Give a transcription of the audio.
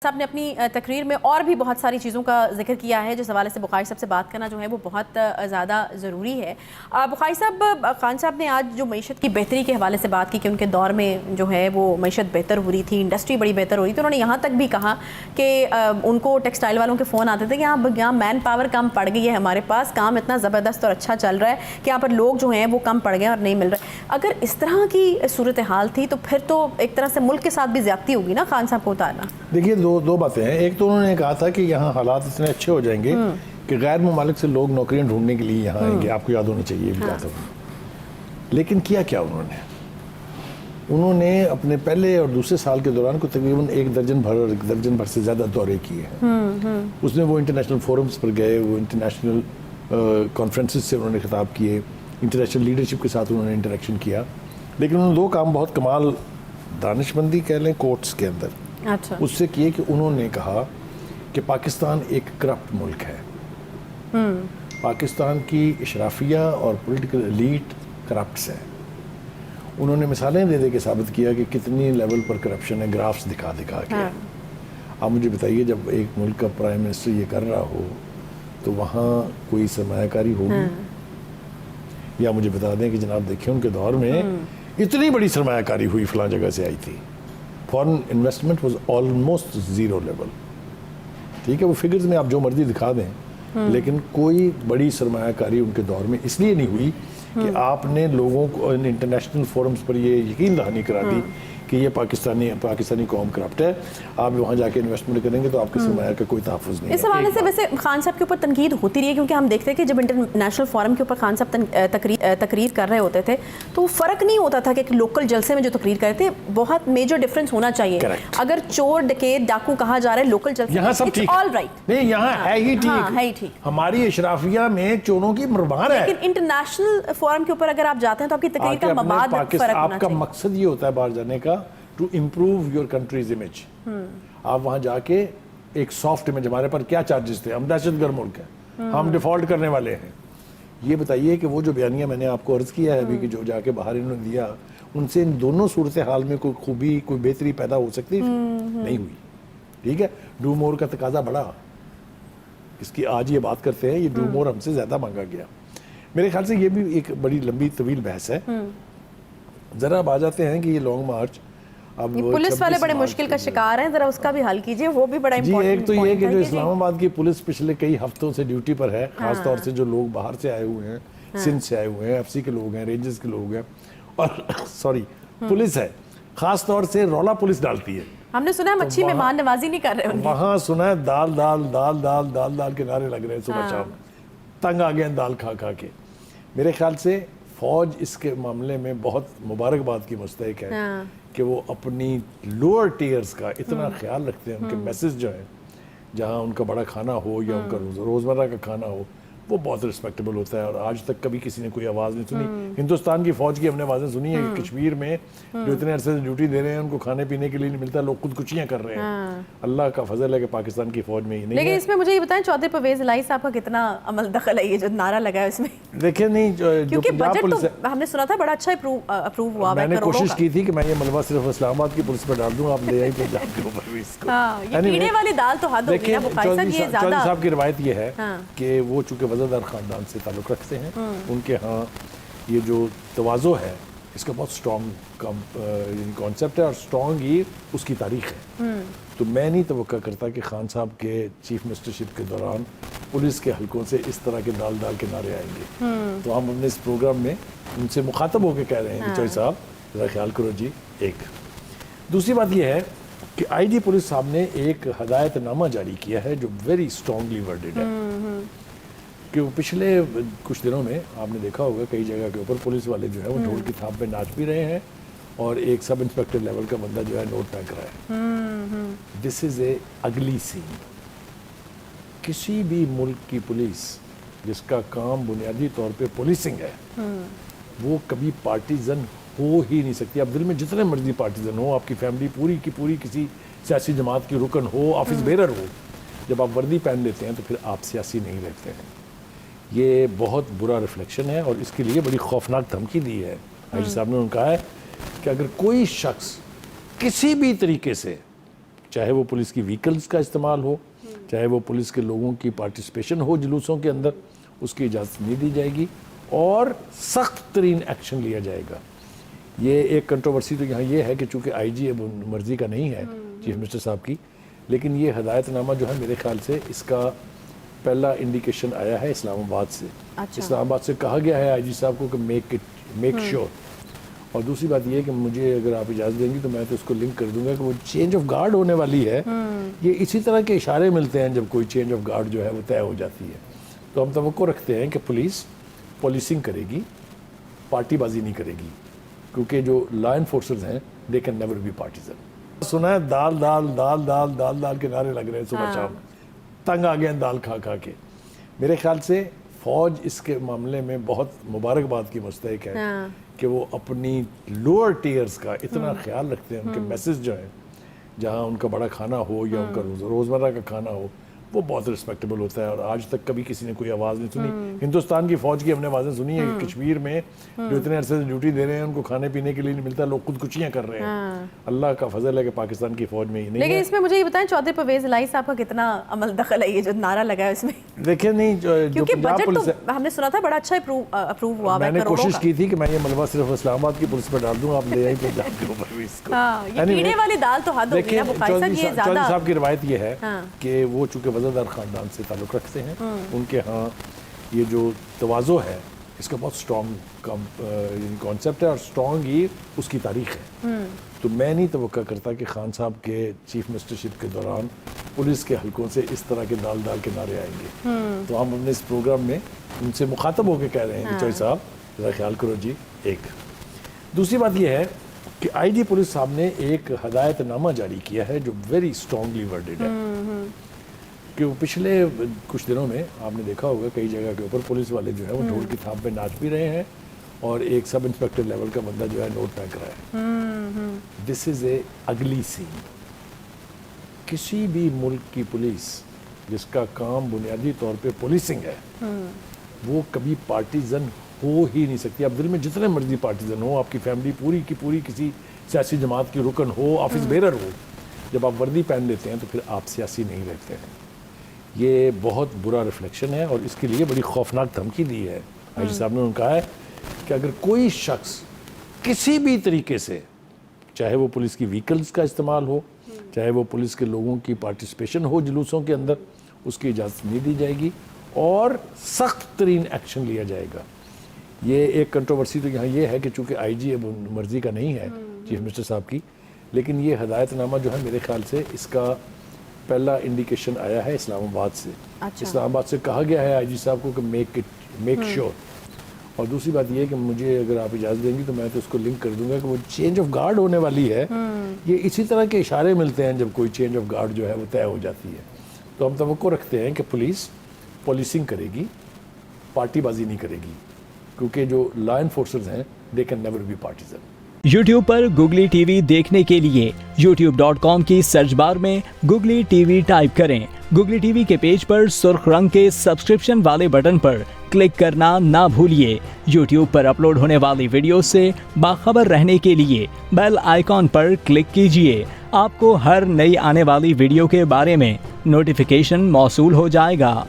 صاحب نے اپنی تقریر میں اور بھی بہت ساری چیزوں کا ذکر کیا ہے جس حوالے سے بخاری صاحب سے بات کرنا جو ہے وہ بہت زیادہ ضروری ہے. بخاری صاحب، خان صاحب نے آج جو معیشت کی بہتری کے حوالے سے بات کی کہ ان کے دور میں جو ہے وہ معیشت بہتر ہو رہی تھی، انڈسٹری بڑی بہتر ہو رہی تھی. انہوں نے یہاں تک بھی کہا کہ ان کو ٹیکسٹائل والوں کے فون آتے تھے کہ یہاں مین پاور کم پڑ گئی ہے، ہمارے پاس کام اتنا زبردست اور اچھا چل رہا ہے کہ یہاں پر لوگ جو ہیں وہ کم پڑ گئے اور نہیں مل رہے. اگر اس طرح کی صورتحال تھی تو پھر تو ایک طرح سے ملک کے ساتھ بھی زیادتی ہوگی نا خان صاحب کو اتارنا. دیکھیے دو باتیں ہیں. ایک تو انہوں نے کہا تھا کہ یہاں حالات اتنے اچھے ہو جائیں گے کہ غیر ممالک سے لوگ نوکریاں ڈھونڈنے کے لیے یہاں آئیں گے. آپ کو یاد ہونا چاہیے بھی بات. لیکن کیا انہوں نے اپنے پہلے اور دوسرے سال کے دوران کو تقریباً 1 درجن بھر سے زیادہ دورے کیے ہیں. اس میں وہ انٹرنیشنل فورمز پر گئے، وہ انٹرنیشنل کانفرنسز سے انہوں نے خطاب کیے، انٹرنیشنل لیڈرشپ کے ساتھ انہوں نے انٹریکشن کیا. لیکن انہوں نے 2 کام بہت کمال دانش مندی کہہ لیں کورٹس کے اندر اس سے کیے کہ انہوں نے کہا کہ پاکستان ایک کرپٹ ملک ہے. پاکستان کی اشرافیہ اور پولیٹیکل ایلیٹ کرپٹس ہیں. انہوں نے مثالیں دے کے ثابت کیا کہ کتنی لیول پر کرپشن ہے، گرافس دکھا کے. آپ مجھے بتائیے جب ایک ملک کا پرائم منسٹر یہ کر رہا ہو تو وہاں کوئی سرمایہ کاری ہوگی؟ یا مجھے بتا دیں کہ جناب دیکھیں ان کے دور میں اتنی بڑی سرمایہ کاری ہوئی فلاں جگہ سے آئی تھی. Foreign investment was almost 0 level. ٹھیک ہے، وہ فگرز میں آپ جو مرضی دکھا دیں لیکن کوئی بڑی سرمایہ کاری ان کے دور میں اس لیے نہیں ہوئی کہ آپ نے لوگوں کو انٹرنیشنل فورمز پر یہ یقین دہانی کرا دی کہ یہ پاکستانی قوم کرپٹ ہے. آپ وہاں جا کے انویسٹمنٹ کریں گے تو آپ کے سرمایہ کا کوئی تحفظ نہیں ہے. اس حوالے سے ویسے خان صاحب کے اوپر تنقید ہوتی رہی ہے کیونکہ ہم دیکھتے ہیں کہ جب انٹرنیشنل فورم کے اوپر خان صاحب تقریر کر رہے ہوتے تھے تو فرق نہیں ہوتا تھا کہ ایک لوکل جلسے میں جو تقریر کرتے تھے بہت میجر ڈفرنس ہونا چاہیے. اگر چور ڈکیت ڈاکو کہا جا رہا ہے لوکل جلسے یہاں سب ٹھیک نہیں، یہاں ہے ہی ٹھیک. ہماری اشرافیہ میں چوروں کی مربار ہے. لیکن انٹرنیشنل فورم کے اوپر اگر آپ جاتے ہیں تو آپ کی تقریر کا مباد فرق ہونا چاہیے. آپ کا مقصد یہ ہوتا ہے باہر جانے کا to improve your country's image. آپ وہاں جا کے ایک سافٹ امیج، ہمارے پر کیا چارجز تھے، ہم دہشت گرد ملک ہیں، ہم ڈیفالٹ کرنے والے ہیں. یہ بتائیے کہ وہ جو بیانیہ میں نے آپ کو عرض کیا ہے ابھی کہ جو جا کے باہر انہوں نے دیا، ان سے ان دونوں صورتحال میں کوئی خوبی کوئی بہتری پیدا ہو سکتی نہیں ہوئی. ٹھیک ہے، ڈو مور کا تقاضا بڑھا. اس کی آج یہ بات کرتے ہیں، یہ ڈو مور ہم سے زیادہ مانگا گیا. میرے خیال سے یہ بھی ایک بڑی لمبی طویل بحث ہے. ذرا اب آ جاتے ہیں کہ یہ لانگ مارچ پولیس والے بڑے مشکل کا شکار ہیں، ذرا اس کا بھی حل کیجئے. وہ بھی بڑا امپورٹنٹ. ایک تو یہ کہ جو اسلام آباد کی پولیس پچھلے کئی ہفتوں سے ڈیوٹی پر ہے، خاص طور سے جو لوگ باہر سے آئے ہوئے ہیں، سندھ سے آئے ہوئے ہیں، ایف سی کے لوگ ہیں، رینجرز کے لوگ ہیں، اور پولیس ہے خاص طور سے رولا پولیس ڈالتی ہے. ہم نے سنا ہے مچھی مہمان نوازی نہیں کر رہے. وہاں سنا ہے دال دال دال دال دال دال کے نعرے لگ رہے ہیں صبح شام. تنگ آ گئے دال کھا کے. میرے خیال سے فوج اس کے معاملے میں بہت مبارکباد کی مستحق ہے کہ وہ اپنی لوور ٹیئرز کا اتنا خیال رکھتے ہیں. ان کے میسج جو ہیں جہاں ان کا بڑا کھانا ہو یا ان کا روزمرہ کا کھانا ہو وہ بہت رسپیکٹیبل ہوتا ہے. اور آج تک کبھی کسی نے کوئی آواز نہیں سنی. ہندوستان کی فوج کی ہم نے آوازیں سنی ہیں کہ کشمیر میں جو اتنے عرصے سے ڈیوٹی دے رہے ہیں ان کو کھانے پینے کے لیے نہیں ملتا، لوگ خودکشیاں کر رہے ہیں. اللہ کا فضل ہے کہ پاکستان کی فوج میں یہ نہیں ہے. لیکن اس میں مجھے یہ بتائیں چودھری پرویز الہی صاحب کا کتنا عمل دخل ہے یہ جو نعرہ لگا ہے اس میں؟ دیکھیں نہیں، کیونکہ بجٹ تو ہم نے سنا تھا بڑا اچھا اپروو ہوا. میں نے کوشش کی تھی کہ میں یہ ملبہ صرف اسلام آباد کی پولیس پہ ڈال دوں، آپ لے آئی پنجاب کے اوپر اس کو. یہ پینے والی دال تو حد ہوگی نا بخاری صاحب. یہ چودھری صاحب کی روایت یہ ہے کہ وہ چونکہ وزیردار خاندان سے تعلق رکھتے ہیں، ان کے ہاں یہ جو تواضع ہے اس کا بہت اسٹرانگ کانسیپٹ ہے اور اسٹرانگ ہی اس کی تاریخ ہے. تو میں نہیں توقع کرتا کہ خان صاحب کے چیف منسٹرشپ کے دوران پولیس کے حلقوں سے اس طرح کے دال دال کے نعرے آئیں گے. تو ہم اپنے اس پروگرام میں ان سے مخاطب ہو کے کہہ رہے ہیں کہ چودھری صاحب ذرا خیال کرو جی. ایک دوسری بات یہ ہے کہ آئی جی پولیس صاحب نے ایک ہدایت نامہ جاری کیا ہے جو ویری اسٹرانگلی ورڈڈ ہے کہ پچھلے کچھ دنوں میں آپ نے دیکھا ہوگا کئی جگہ کے اوپر پولیس والے جو ہے وہ ڈھول کی تھاپ پہ ناچ بھی رہے ہیں اور ایک سب انسپیکٹر لیول کا بندہ جو ہے نوٹ پھینک رہا ہے. دس از اے اگلی سین. کسی بھی ملک کی پولیس جس کا کام بنیادی طور پہ پولیسنگ ہے وہ کبھی پارٹیزن ہو ہی نہیں سکتی. اب دل میں جتنے مرضی پارٹیزن ہو، آپ کی فیملی پوری کی پوری کسی سیاسی جماعت کی رکن ہو، آفس بیرر ہو، جب آپ وردی پہن لیتے ہیں تو پھر آپ سیاسی نہیں رہتے ہیں. یہ بہت برا ریفلیکشن ہے اور اس کے لیے بڑی خوفناک دھمکی دی ہے. حاجی صاحب نے کہا ہے کہ اگر کوئی شخص کسی بھی طریقے سے چاہے وہ پولیس کی وہیکلز کا استعمال ہو، چاہے وہ پولیس کے لوگوں کی پارٹیسپیشن ہو جلوسوں کے اندر، اس کی اجازت نہیں دی جائے گی اور سخت ترین ایکشن لیا جائے گا۔ یہ ایک کنٹروورسی تو یہاں یہ ہے کہ چونکہ آئی جی اب مرضی کا نہیں ہے چیف منسٹر صاحب کی، لیکن یہ ہدایت نامہ جو ہے میرے خیال سے اس کا پہلا انڈیکیشن آیا ہے اسلام آباد سے۔ اسلام آباد سے کہا گیا ہے آئی جی صاحب کو کہ میک شیور۔ اور دوسری بات یہ ہے کہ مجھے اگر آپ اجازت دیں گی تو میں تو اس کو لنک کر دوں گا کہ وہ چینج آف گارڈ ہونے والی ہے، یہ اسی طرح کے اشارے ملتے ہیں جب کوئی چینج آف گارڈ جو ہے وہ طے ہو جاتی ہے۔ تو ہم توقع رکھتے ہیں کہ پولیس پولیسنگ کرے گی، پارٹی بازی نہیں کرے گی، کیونکہ جو لا انفورسرز ہیں they can never be partisan. سنا ہے دال دال دال دال دال دال کے نعرے لگ رہے ہیں صبح شام، تنگ آ گئے ہیں دال کھا کھا کے۔ میرے خیال سے فوج اس کے معاملے میں بہت مبارکباد کی مستحق ہے کہ وہ اپنی لوور ٹیئرز کا اتنا خیال رکھتے ہیں، ان کے میسج جو ہیں جہاں ان کا بڑا کھانا ہو یا ان کا روزمرہ کا کھانا ہو وہ بہت رسپیکٹیبل ہوتا ہے، اور آج تک کبھی کسی نے کوئی آواز نہیں سنی۔ ہندوستان کی فوج کی ہم نے آوازیں سنی ہیں کہ کشمیر میں جو اتنے عرصے سے ڈیوٹی دے رہے ہیں ان کو کھانے پینے کے لیے نہیں ملتا، لوگ خودکشیاں کر رہے ہیں۔ اللہ کا فضل ہے کہ پاکستان کی فوج میں ہی نہیں ہے۔ لیکن اس میں مجھے یہ بتائیں چودھری پرویز الہی صاحب کا کتنا عمل دخل ہے، یہ جو نعرہ لگا ہے اس میں؟ دیکھیں نہیں، کیونکہ بجٹ تو ہم نے سنا تھا بڑا اچھا اپروو ہوا، میں نے کوشش کی تھی کہ میں یہ ملبہ صرف اسلام آباد کی پولیس پہ ڈال دوں، آپ لے آئیں پنجاب کے اوپر بھی اس کو۔ یہ کیڑے والی دال تو حد ہوگی نا بخاری صاحب، یہ زیادہ۔ چودھری صاحب کی روایت یہ ہے کہ وہ چونکہ وزیردار خاندان سے تعلق رکھتے ہیں، ان کے ہاں یہ جو تواضع ہے اس کا بہت اسٹرانگ کانسیپٹ ہے اور اسٹرانگ ہی اس کی تاریخ ہے۔ تو میں نہیں توقع کرتا کہ خان صاحب کے چیف منسٹرشپ کے دوران پولیس کے حلقوں سے اس طرح کے دال دال کے نعرے آئیں گے۔ تو ہم اپنے اس پروگرام میں ان سے مخاطب ہو کے کہہ رہے ہیں کہ چودھری صاحب ذرا خیال کرو جی۔ ایک دوسری بات یہ ہے کہ آئی جی پولیس صاحب نے ایک ہدایت نامہ جاری کیا ہے جو ویری اسٹرانگلی ورڈڈ ہے، کہ وہ پچھلے کچھ دنوں میں آپ نے دیکھا ہوگا کئی جگہ کے اوپر پولیس والے جو ہے وہ ڈھول کی تھاپ پہ ناچ بھی رہے ہیں اور ایک سب انسپیکٹر لیول کا بندہ جو ہے نوٹ پھینک رہا ہے۔ دس از اے اگلی سین۔ کسی بھی ملک کی پولیس جس کا کام بنیادی طور پہ پولیسنگ ہے وہ کبھی پارٹیزن ہو ہی نہیں سکتی۔ آپ دل میں جتنے مرضی پارٹیزن ہو، آپ کی فیملی پوری کی پوری کسی سیاسی جماعت کی رکن ہو، آفس بیرر ہو، جب آپ وردی پہن لیتے ہیں تو پھر آپ سیاسی نہیں رہتے ہیں۔ یہ بہت برا ریفلیکشن ہے اور اس کے لیے بڑی خوفناک دھمکی دی ہے۔ آئی جی صاحب نے کہا ہے کہ اگر کوئی شخص کسی بھی طریقے سے، چاہے وہ پولیس کی وہیکلز کا استعمال ہو، چاہے وہ پولیس کے لوگوں کی پارٹیسپیشن ہو جلوسوں کے اندر، اس کی اجازت نہیں دی جائے گی اور سخت ترین ایکشن لیا جائے گا۔ یہ ایک کنٹروورسی تو یہاں یہ ہے کہ چونکہ آئی جی اب مرضی کا نہیں ہے چیف منسٹر صاحب کی، لیکن یہ ہدایت نامہ جو ہے میرے خیال سے اس کا پہلا انڈیکیشن آیا ہے اسلام آباد سے۔ اسلام آباد سے کہا گیا ہے آئی جی صاحب کو کہ میک شیور۔ اور دوسری بات یہ ہے کہ مجھے اگر آپ اجازت دیں گی تو میں تو اس کو لنک کر دوں گا کہ وہ چینج آف گارڈ ہونے والی ہے، یہ اسی طرح کے اشارے ملتے ہیں جب کوئی چینج آف گارڈ جو ہے وہ طے ہو جاتی ہے۔ تو ہم توقع رکھتے ہیں کہ پولیس پولیسنگ کرے گی، پارٹی بازی نہیں کرے گی، کیونکہ جو لا انفورسرز ہیں they can never be partisan. YouTube پر گوگلی ٹی وی دیکھنے کے لیے youtube.com کی سرچ بار میں گوگلی ٹی وی ٹائپ کریں۔ گوگلی ٹی وی کے پیج پر سرخ رنگ کے سبسکرپشن والے بٹن پر کلک کرنا نہ بھولیے۔ YouTube پر اپلوڈ ہونے والی ویڈیو سے باخبر رہنے کے لیے بیل آئیکن پر کلک کیجیے۔ آپ کو ہر نئی آنے والی ویڈیو کے بارے میں نوٹیفیکیشن موصول ہو جائے گا۔